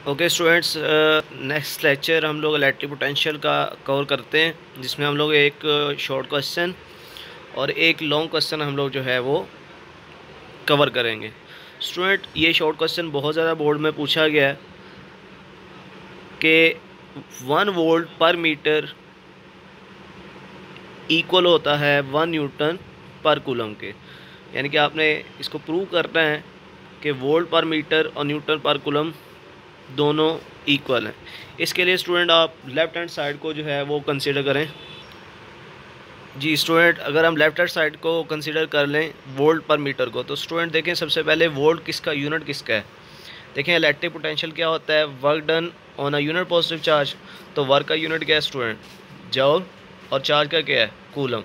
Okay students, next lecture हम लोग electric potential का कवर करते हैं, जिसमें हम लोग एक शॉर्ट क्वेश्चन और एक लॉन्ग क्वेश्चन हम लोग जो है वो कवर करेंगे। स्टूडेंट, ये शॉर्ट क्वेश्चन बहुत ज़्यादा बोर्ड में पूछा गया है कि 1 वोल्ट पर मीटर इक्वल होता है 1 न्यूटन पर कूलम के। यानी कि आपने इसको प्रूव करना है कि वोल्ट पर मीटर और न्यूटन पर कूलम दोनों इक्वल हैं। इसके लिए स्टूडेंट आप लेफ़्ट हैंड साइड को जो है वो कंसीडर करें। जी स्टूडेंट, अगर हम लेफ़्ट हैंड साइड को कंसीडर कर लें वोल्ट पर मीटर को, तो स्टूडेंट देखें सबसे पहले वोल्ट किसका यूनिट किसका है। देखें इलेक्ट्रिक पोटेंशियल क्या होता है, work done on a unit positive charge. तो वर्क का यूनिट क्या है स्टूडेंट, जॉल, और चार्ज का क्या है, कूलम।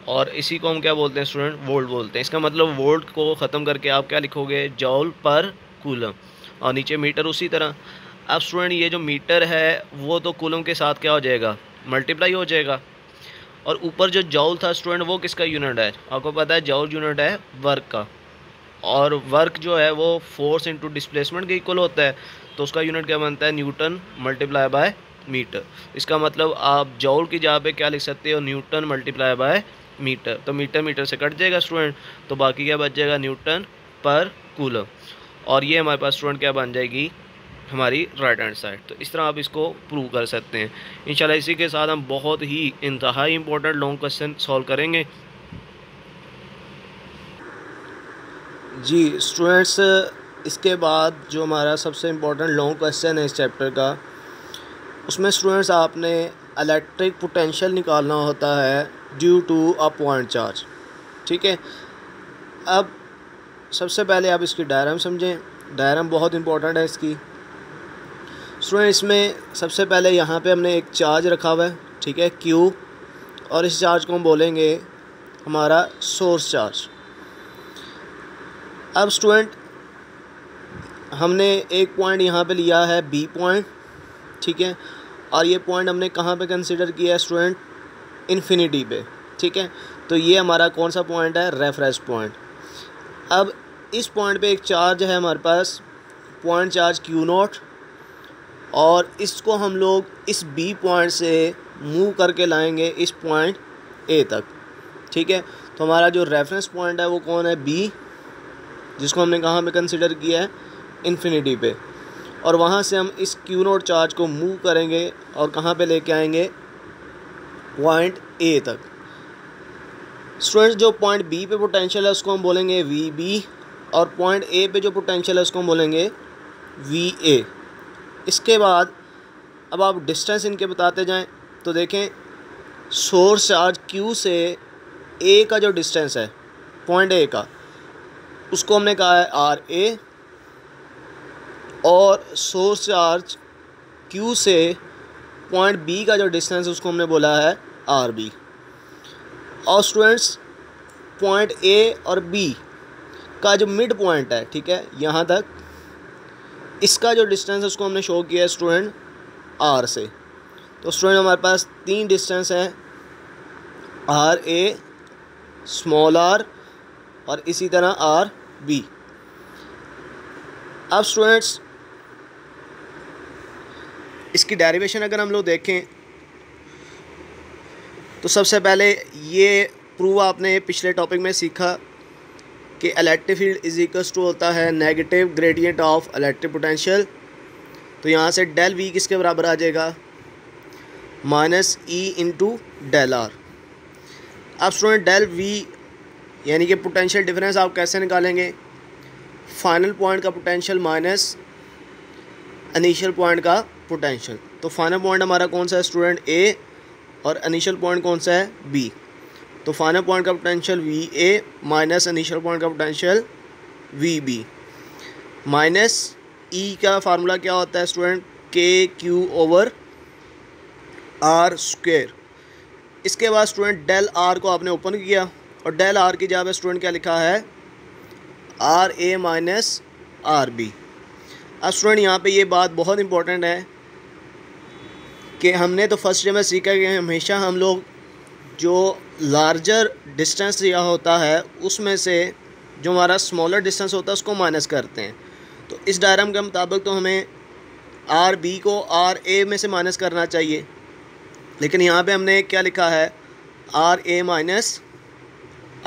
और इसी को हम क्या बोलते हैं स्टूडेंट, वोल्ट बोलते हैं। इसका मतलब वोल्ट को ख़त्म करके आप क्या लिखोगे, जॉल पर कूलम, और नीचे मीटर उसी तरह। अब स्टूडेंट ये जो मीटर है वो तो कूलम के साथ क्या हो जाएगा, मल्टीप्लाई हो जाएगा। और ऊपर जो जॉल था स्टूडेंट वो किसका यूनिट है, आपको पता है जॉल यूनिट है वर्क का। और वर्क जो है वो फोर्स इंटू डिस्प्लेसमेंट के इक्वल होता है। तो उसका यूनिट क्या बनता है, न्यूटन मल्टीप्लाई बाय मीटर। इसका मतलब आप जॉल की जगह पे क्या लिख सकते हो, न्यूटन मल्टीप्लाई बाय मीटर। तो मीटर मीटर से कट जाएगा स्टूडेंट, तो बाकी क्या बच जाएगा, न्यूटन पर कूलम। और ये हमारे पास स्टूडेंट क्या बन जाएगी, हमारी राइट हैंड साइड। तो इस तरह आप इसको प्रूव कर सकते हैं। इंशाल्लाह इसी के साथ हम बहुत ही इंतहाई इंपॉर्टेंट लॉन्ग क्वेश्चन सॉल्व करेंगे। जी स्टूडेंट्स, इसके बाद जो हमारा सबसे इम्पोर्टेंट लॉन्ग क्वेश्चन है इस चैप्टर का, उसमें स्टूडेंट्स आपने इलेक्ट्रिक पोटेंशियल निकालना होता है due to a point charge. ठीक है, अब सबसे पहले आप इसकी डायग्राम समझें। डायग्राम बहुत इंपॉर्टेंट है इसकी। स्टूडेंट, इसमें सबसे पहले यहाँ पे हमने एक चार्ज रखा हुआ है, ठीक है, क्यू, और इस चार्ज को हम बोलेंगे हमारा सोर्स चार्ज। अब स्टूडेंट हमने एक पॉइंट यहाँ पे लिया है बी पॉइंट, ठीक है, और ये पॉइंट हमने कहाँ पे कंसिडर किया है स्टूडेंट, इन्फिनिटी पे। ठीक है, तो ये हमारा कौन सा पॉइंट है, रेफरेंस पॉइंट। अब इस पॉइंट पे एक चार्ज है हमारे पास, पॉइंट चार्ज क्यू नॉट, और इसको हम लोग इस बी पॉइंट से मूव करके लाएंगे इस पॉइंट ए तक। ठीक है, तो हमारा जो रेफरेंस पॉइंट है वो कौन है, बी, जिसको हमने कहाँ पे कंसिडर किया है, इन्फिनिटी पे। और वहाँ से हम इस क्यू नोट चार्ज को मूव करेंगे और कहाँ पे लेके आएंगे, पॉइंट ए तक। स्टूडेंट्स, जो पॉइंट बी पे पोटेंशियल है उसको हम बोलेंगे वी बी, और पॉइंट ए पे जो पोटेंशियल है उसको हम बोलेंगे वी ए। इसके बाद अब आप डिस्टेंस इनके बताते जाएं, तो देखें सोर्स चार्ज क्यू से ए का जो डिस्टेंस है पॉइंट ए का, उसको हमने कहा है आर ए, और सोर्स चार्ज क्यू से पॉइंट बी का जो डिस्टेंस है उसको हमने बोला है आर बी। और स्टूडेंट्स, पॉइंट ए और बी का जो मिड पॉइंट है, ठीक है, यहाँ तक, इसका जो डिस्टेंस है उसको हमने शो किया है स्टूडेंट आर से। तो स्टूडेंट हमारे पास 3 डिस्टेंस हैं, आर ए, स्मॉल आर, और इसी तरह आर बी। अब स्टूडेंट्स इसकी डेरिवेशन अगर हम लोग देखें, तो सबसे पहले ये प्रूव आपने पिछले टॉपिक में सीखा कि electric field is equals to होता है negative gradient of electric potential. तो यहाँ से डेल वी किसके बराबर आ जाएगा, minus E into del R. अब स्टूडेंट डेल वी यानी कि पोटेंशियल डिफरेंस आप कैसे निकालेंगे, फाइनल पॉइंट का पोटेंशियल माइनस इनिशियल पॉइंट का पोटेंशियल। तो फाइनल पॉइंट हमारा कौन सा है स्टूडेंट, ए, और इनिशियल पॉइंट कौन सा है, बी। तो फाइनल पॉइंट का potential we A minus initial point का पोटेंशियल वी बी, माइनस ई का फार्मूला क्या होता है स्टूडेंट, के क्यू ओवर आर स्क्वेयर। इसके बाद स्टूडेंट डेल आर को आपने ओपन किया, और डेल आर की जगह पे स्टूडेंट क्या लिखा है, R A minus R B. अब स्टूडेंट यहाँ पे ये बात बहुत इंपॉर्टेंट है कि हमने तो फर्स्ट डे में सीखा कि हमेशा हम लोग जो लार्जर डिस्टेंस दिया होता है उसमें से जो हमारा स्मॉलर डिस्टेंस होता है उसको माइनस करते हैं। तो इस डायग्राम के मुताबिक तो हमें आर बी को आर ए में से माइनस करना चाहिए, लेकिन यहाँ पे हमने क्या लिखा है, R A minus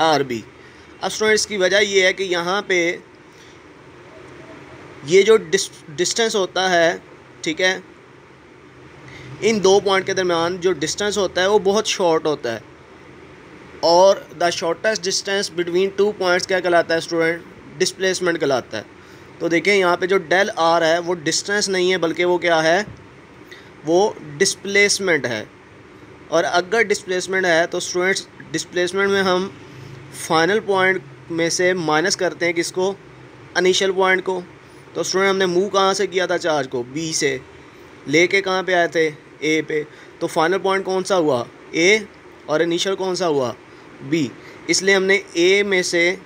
R B. अब स्टूडेंट्स की वजह ये है कि यहाँ पे ये जो डिस्टेंस होता है, ठीक है, इन दो पॉइंट के दरमियान जो डिस्टेंस होता है वो बहुत शॉर्ट होता है, और the shortest distance between two points क्या कहलाता है स्टूडेंट, डिस्प्लेसमेंट कहलाता है। तो देखें यहाँ पे जो डेल आर है वो डिस्टेंस नहीं है, बल्कि वो क्या है, वो डिस्प्लेसमेंट है। और अगर डिस्प्लेसमेंट है तो स्टूडेंट्स डिस्प्लेसमेंट में हम फाइनल पॉइंट में से माइनस करते हैं किसको, इनिशियल पॉइंट को। तो स्टूडेंट हमने मूव कहाँ से किया था चार्ज को, बी से लेके कहाँ पे आए थे, ए पे। तो फाइनल पॉइंट कौन सा हुआ, ए, और इनिशियल कौन सा हुआ, बी। इसलिए हमने ए में से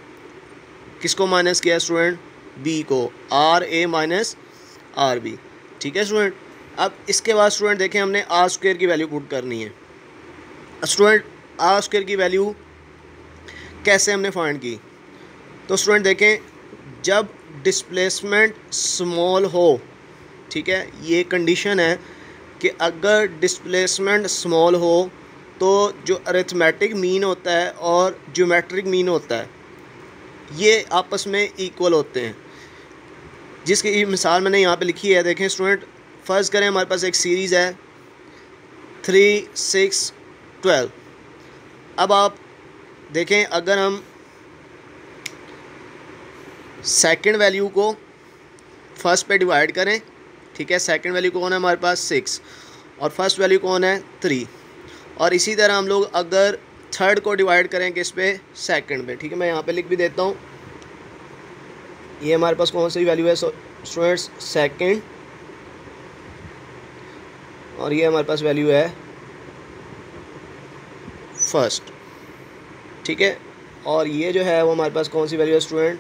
किसको माइनस किया स्टूडेंट, बी को, R A minus R B. ठीक है स्टूडेंट। अब इसके बाद स्टूडेंट देखें हमने आर स्क्वायर की वैल्यू पुट करनी है। स्टूडेंट आर स्क्वायर की वैल्यू कैसे हमने फाइंड की, तो स्टूडेंट देखें जब डिस्प्लेसमेंट स्मॉल हो, ठीक है, ये कंडीशन है कि अगर डिस्प्लेसमेंट स्मॉल हो तो जो अरिथमेटिक मीन होता है और ज्योमेट्रिक मीन होता है ये आपस में इक्वल होते हैं, जिसकी मिसाल मैंने यहाँ पे लिखी है। देखें स्टूडेंट, फ़र्ज़ करें हमारे पास एक सीरीज़ है 3, 6, 12। अब आप देखें अगर हम सेकंड वैल्यू को फर्स्ट पे डिवाइड करें, ठीक है, सेकंड वैल्यू कौन है हमारे पास 6 और फर्स्ट वैल्यू कौन है 3, और इसी तरह हम लोग अगर थर्ड को डिवाइड करें किस पे, सेकंड पे। ठीक है, मैं यहाँ पे लिख भी देता हूँ, ये हमारे पास कौन सी वैल्यू है स्टूडेंट्स, सेकंड, और ये हमारे पास वैल्यू है फर्स्ट। ठीक है, और ये जो है वो हमारे पास कौन सी वैल्यू है स्टूडेंट,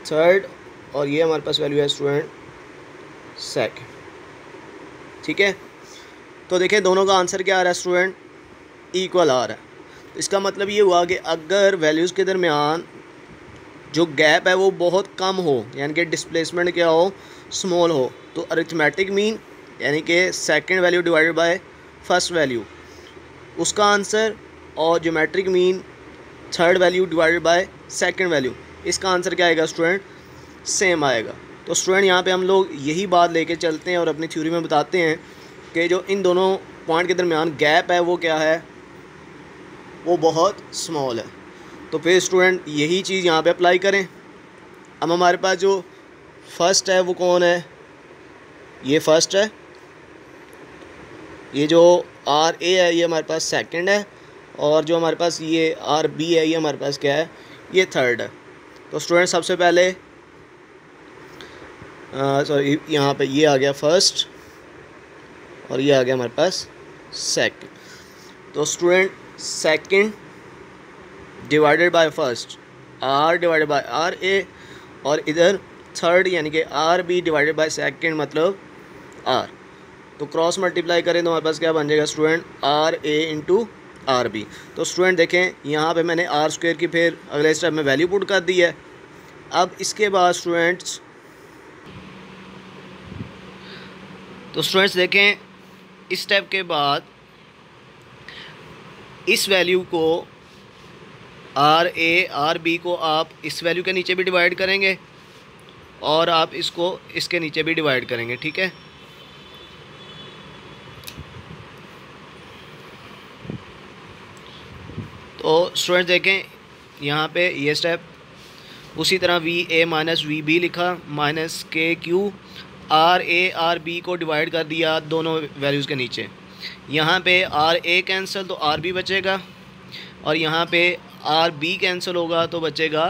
थर्ड, और ये हमारे पास वैल्यू है स्टूडेंट सेकंड। ठीक है, तो देखिए दोनों का आंसर क्या आ रहा है स्टूडेंट, इक्वल आ रहा है। तो इसका मतलब ये हुआ कि अगर वैल्यूज़ के दरमियान जो गैप है वो बहुत कम हो, यानी कि डिस्प्लेसमेंट क्या हो, स्मॉल हो, तो अरिथमेटिक मीन यानी कि second value divided by first value उसका आंसर, और geometric mean third value divided by second value, इसका आंसर क्या आएगा स्टूडेंट, सेम आएगा। तो स्टूडेंट यहाँ पे हम लोग यही बात लेके चलते हैं और अपनी थ्योरी में बताते हैं कि जो इन दोनों पॉइंट के दरमियान गैप है वो क्या है, वो बहुत स्मॉल है। तो फिर स्टूडेंट यही चीज़ यहाँ पे अप्लाई करें। अब हमारे पास जो फर्स्ट है वो कौन है, ये फर्स्ट है, ये जो आर ए है ये हमारे पास सेकंड है, और जो हमारे पास ये आर बी है ये हमारे पास क्या है, ये थर्ड है। तो स्टूडेंट सबसे पहले सॉरी यहाँ पे ये आ गया फर्स्ट और ये आ गया हमारे पास सेकंड। तो student second divided by first, R divided by R A, और इधर थर्ड यानी कि R B divided by second मतलब आर। तो क्रॉस मल्टीप्लाई करें तो हमारे पास क्या बन जाएगा student, R A into R B. तो स्टूडेंट देखें यहाँ पे मैंने आर स्क्वायर की फिर अगले स्टेप में वैल्यू पुट कर दी है। अब इसके बाद स्टूडेंट्स देखें इस स्टेप के बाद इस वैल्यू को आर ए आर बी को आप इस वैल्यू के नीचे भी डिवाइड करेंगे और आप इसको इसके नीचे भी डिवाइड करेंगे। ठीक है, तो स्टूडेंट देखें यहाँ पे ये स्टेप उसी तरह V A minus V B लिखा minus K Q, R A R B को डिवाइड कर दिया दोनों वैल्यूज़ के नीचे। यहाँ पे आर ए कैंसिल तो आर बी बचेगा, और यहाँ पे आर बी कैंसिल होगा तो बचेगा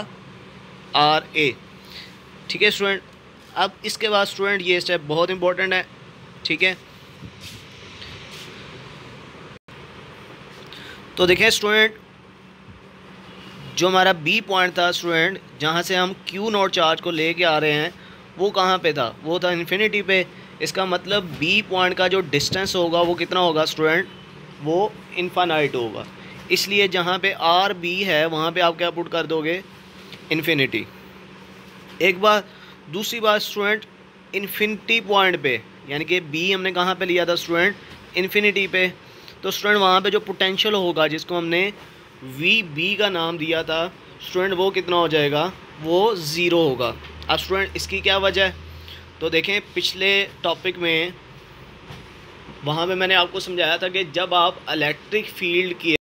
आर ए। ठीक है स्टूडेंट, अब इसके बाद स्टूडेंट ये स्टेप बहुत इंपॉर्टेंट है। ठीक है, तो देखें स्टूडेंट जो हमारा बी पॉइंट था स्टूडेंट, जहाँ से हम क्यू नॉट चार्ज को लेके आ रहे हैं वो कहाँ पे था, वो था इन्फिनिटी पे। इसका मतलब बी पॉइंट का जो डिस्टेंस होगा वो कितना होगा स्टूडेंट, वो इनफाइनाइट होगा। इसलिए जहाँ पे आर बी है वहाँ पे आप क्या पुट कर दोगे, इन्फिनिटी। एक बार दूसरी बात स्टूडेंट, इन्फिनिटी पॉइंट पे, यानी कि बी हमने कहाँ पे लिया था स्टूडेंट, इन्फिनिटी पे, तो स्टूडेंट वहाँ पे जो पोटेंशियल होगा जिसको हमने वी बी का नाम दिया था स्टूडेंट, वो कितना हो जाएगा, वो ज़ीरो होगा। अब स्टूडेंट इसकी क्या वजह है, तो देखें पिछले टॉपिक में वहाँ पे मैंने आपको समझाया था कि जब आप इलेक्ट्रिक फील्ड की